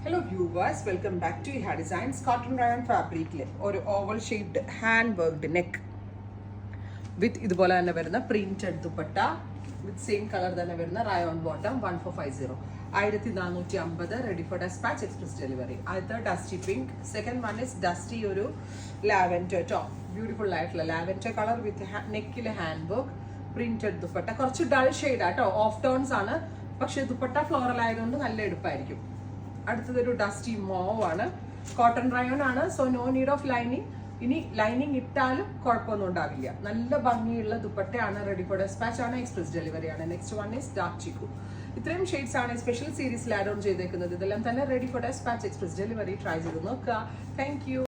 Hello viewers, welcome back to Iha Designs. Cotton rayon fabric ഒരു oval shaped hand worked neck with ഇതുപോലെ തന്നെ വരുന്ന printed dupatta with same colour തന്നെ വരുന്ന rayon bottom 1450 1450 ready for dispatch express delivery. ആദ്യത്തെ dusty pink, second one is dusty ഒരു lavender top, beautiful ആയിട്ടുള്ള lavender colour with നെക്കിലെ ഹാൻഡ് വർക്ക് പ്രിന്റഡ് ദുപ്പട്ട. കുറച്ച് ഡൾ ഷെയ്ഡ് ആട്ടോ, ഓഫ് ടോൺസ് ആണ്, പക്ഷെ ദുപ്പട്ട ഫ്ലോറൽ ആയതുകൊണ്ട് നല്ല എടുപ്പായിരിക്കും. അടുത്തതൊരു ഡസ്റ്റി മോവ് ആണ്, കോട്ടൺ റയോൺ ആണ്, so no need of lining. ഇനി ലൈനിങ് ഇട്ടാലും കുഴപ്പമൊന്നും ഉണ്ടാവില്ല. നല്ല ഭംഗിയുള്ള ദുപ്പട്ടയാണ്, റെഡി ഫോർ ഡെസ്പാച്ച് ആണ്, എക്സ്പ്രസ് ഡെലിവറി ആണ്. Next one is dark chikoo. ഇത്രയും ഷെയ്ഡ്സ് ആണ് സ്പെഷ്യൽ സീരീസിൽ ആഡ് ഓൺ ചെയ്തേക്കുന്നത്. ഇതെല്ലാം തന്നെ ready for dispatch express delivery. Try ചെയ്ത് നോക്കുക. Thank U.